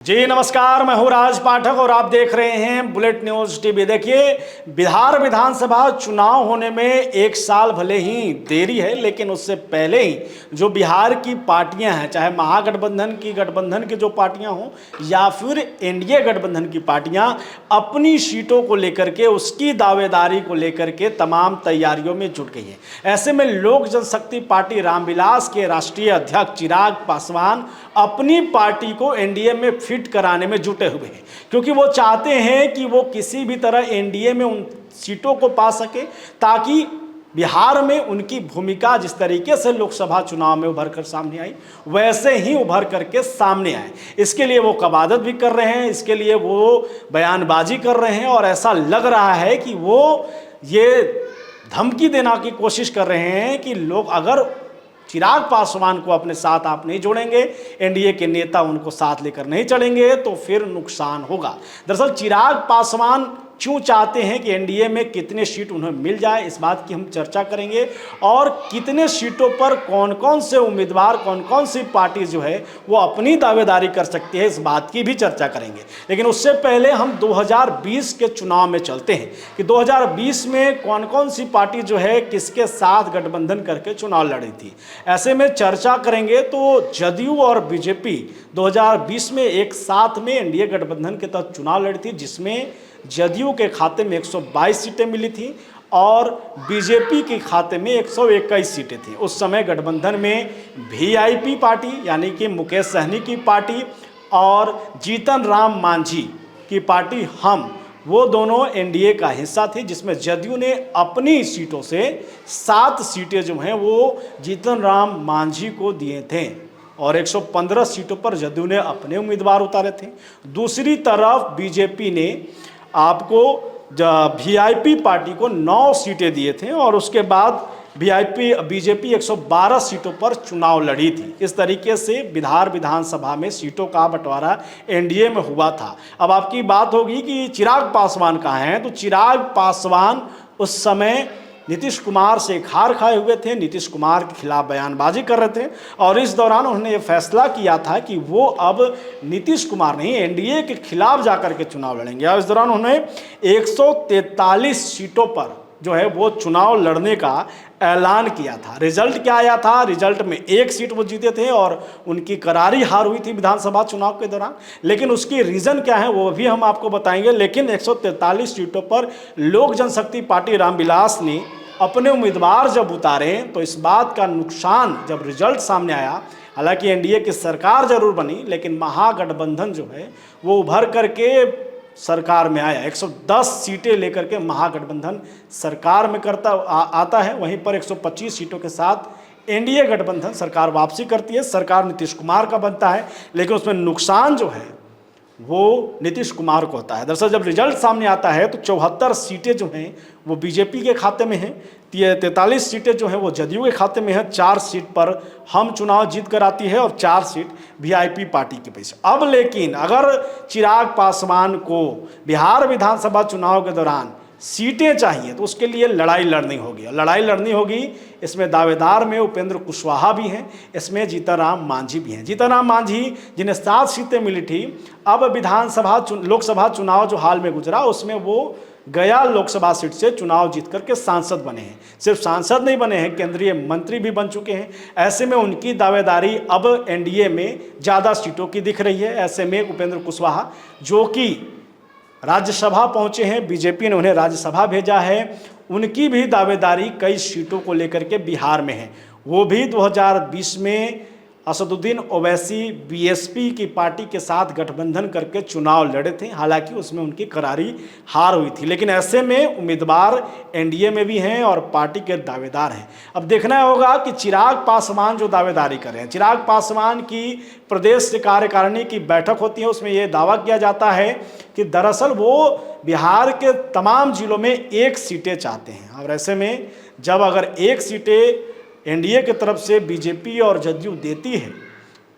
जी नमस्कार, मैं हूं राज पाठक और आप देख रहे हैं बुलेट न्यूज टीवी। देखिए, बिहार विधानसभा चुनाव होने में एक साल भले ही देरी है, लेकिन उससे पहले ही जो बिहार की पार्टियां हैं, चाहे गठबंधन की जो पार्टियां हों या फिर एनडीए गठबंधन की पार्टियां, अपनी सीटों को लेकर के, उसकी दावेदारी को लेकर के तमाम तैयारियों में जुट गई है। ऐसे में लोक जनशक्ति पार्टी रामविलास के राष्ट्रीय अध्यक्ष चिराग पासवान अपनी पार्टी को एनडीए में फिट कराने में जुटे हुए हैं, क्योंकि वो चाहते हैं कि वो किसी भी तरह एनडीए में उन सीटों को पा सके, ताकि बिहार में उनकी भूमिका जिस तरीके से लोकसभा चुनाव में उभर कर सामने आई, वैसे ही उभर करके सामने आए। इसके लिए वो कवायद भी कर रहे हैं, इसके लिए वो बयानबाजी कर रहे हैं और ऐसा लग रहा है कि वो ये धमकी देने की कोशिश कर रहे हैं कि लोग अगर चिराग पासवान को अपने साथ आप नहीं जोड़ेंगे, एनडीए के नेता उनको साथ लेकर नहीं चलेंगे, तो फिर नुकसान होगा। दरअसल चिराग पासवान क्यों चाहते हैं कि एनडीए में कितने सीट उन्हें मिल जाए, इस बात की हम चर्चा करेंगे, और कितने सीटों पर कौन कौन से उम्मीदवार, कौन कौन सी पार्टी जो है वो अपनी दावेदारी कर सकती है, इस बात की भी चर्चा करेंगे। लेकिन उससे पहले हम 2020 के चुनाव में चलते हैं कि 2020 में कौन कौन सी पार्टी जो है किसके साथ गठबंधन करके चुनाव लड़ी थी। ऐसे में चर्चा करेंगे तो जदयू और बीजेपी 2020 में एक साथ में एनडीए गठबंधन के तहत चुनाव लड़ी थी, जिसमें जदयू के खाते में 122 सीटें मिली थी और बीजेपी के खाते में 121 सीटें थी। उस समय गठबंधन में वीआईपी पार्टी यानी कि मुकेश सहनी की पार्टी और जीतन राम मांझी की पार्टी वो दोनों एनडीए का हिस्सा थी, जिसमें जदयू ने अपनी सीटों से 7 सीटें जो हैं वो जीतन राम मांझी को दिए थे और 115 सीटों पर जदयू ने अपने उम्मीदवार उतारे थे। दूसरी तरफ बीजेपी ने आपको वीआईपी पार्टी को 9 सीटें दिए थे और उसके बाद बीजेपी 112 सीटों पर चुनाव लड़ी थी। इस तरीके से बिहार विधानसभा में सीटों का बंटवारा एनडीए में हुआ था। अब आपकी बात होगी कि चिराग पासवान कहाँ हैं, तो चिराग पासवान उस समय नीतीश कुमार से खार खाए हुए थे, नीतीश कुमार के खिलाफ बयानबाजी कर रहे थे और इस दौरान उन्होंने ये फैसला किया था कि वो अब नीतीश कुमार नहीं, एनडीए के खिलाफ जाकर के चुनाव लड़ेंगे। और इस दौरान उन्होंने 143 सीटों पर जो है वो चुनाव लड़ने का ऐलान किया था। रिजल्ट क्या आया था? रिजल्ट में 1 सीट वो जीते थे और उनकी करारी हार हुई थी विधानसभा चुनाव के दौरान। लेकिन उसकी रीज़न क्या है वो भी हम आपको बताएंगे। लेकिन 143 सीटों पर लोक जनशक्ति पार्टी रामविलास ने अपने उम्मीदवार जब उतारे, तो इस बात का नुकसान जब रिजल्ट सामने आया, हालांकि एनडीए की सरकार जरूर बनी, लेकिन महागठबंधन जो है वो उभर करके सरकार में आया। 110 सीटें लेकर के महागठबंधन सरकार में आता है। वहीं पर 125 सीटों के साथ एनडीए गठबंधन सरकार वापसी करती है। सरकार नीतीश कुमार का बनता है, लेकिन उसमें नुकसान जो है वो नीतीश कुमार को होता है। दरअसल जब रिजल्ट सामने आता है तो 74 सीटें जो हैं वो बीजेपी के खाते में हैं, 43 सीटें जो हैं वो जदयू के खाते में हैं, 4 सीट पर हम चुनाव जीत कर आती है और 4 सीट वीआईपी पार्टी के पैसे। अब लेकिन अगर चिराग पासवान को बिहार विधानसभा चुनाव के दौरान सीटें चाहिए तो उसके लिए लड़ाई लड़नी होगी। इसमें दावेदार में उपेंद्र कुशवाहा भी हैं, इसमें जीतन राम मांझी भी हैं। जीतन राम मांझी जिन्हें 7 सीटें मिली थी, अब लोकसभा चुनाव जो हाल में गुजरा उसमें वो गया लोकसभा सीट से चुनाव जीत करके सांसद बने हैं। सिर्फ सांसद नहीं बने हैं, केंद्रीय मंत्री भी बन चुके हैं। ऐसे में उनकी दावेदारी अब एनडीए में ज़्यादा सीटों की दिख रही है। ऐसे में उपेंद्र कुशवाहा जो कि राज्यसभा पहुंचे हैं, बीजेपी ने उन्हें राज्यसभा भेजा है, उनकी भी दावेदारी कई सीटों को लेकर के बिहार में है। वो भी 2020 में असदुद्दीन ओवैसी बीएसपी की पार्टी के साथ गठबंधन करके चुनाव लड़े थे, हालांकि उसमें उनकी करारी हार हुई थी। लेकिन ऐसे में उम्मीदवार एनडीए में भी हैं और पार्टी के दावेदार हैं। अब देखना होगा कि चिराग पासवान जो दावेदारी कर रहे हैं, चिराग पासवान की प्रदेश कार्यकारिणी की बैठक होती है, उसमें ये दावा किया जाता है कि दरअसल वो बिहार के तमाम जिलों में 1 सीटें चाहते हैं। और ऐसे में जब अगर 1 सीटें एनडीए की तरफ से बीजेपी और जदयू देती है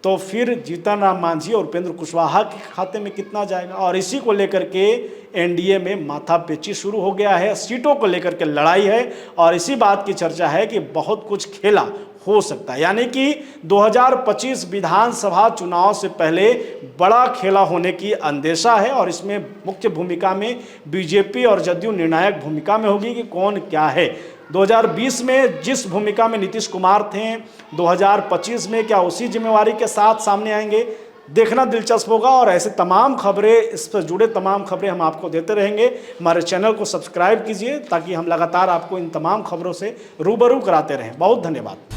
तो फिर जीतन राम मांझी और उपेंद्र कुशवाहा के खाते में कितना जाएगा, और इसी को लेकर के एनडीए में माथापेची शुरू हो गया है। सीटों को लेकर के लड़ाई है और इसी बात की चर्चा है कि बहुत कुछ खेला हो सकता है। यानी कि 2025 विधानसभा चुनाव से पहले बड़ा खेला होने की अंदेशा है और इसमें मुख्य भूमिका में बीजेपी और जदयू निर्णायक भूमिका में होगी कि कौन क्या है। 2020 में जिस भूमिका में नीतीश कुमार थे, 2025 में क्या उसी जिम्मेवारी के साथ सामने आएंगे, देखना दिलचस्प होगा। और ऐसे तमाम खबरें, इस पर जुड़े तमाम खबरें हम आपको देते रहेंगे। हमारे चैनल को सब्सक्राइब कीजिए ताकि हम लगातार आपको इन तमाम खबरों से रूबरू कराते रहें। बहुत धन्यवाद।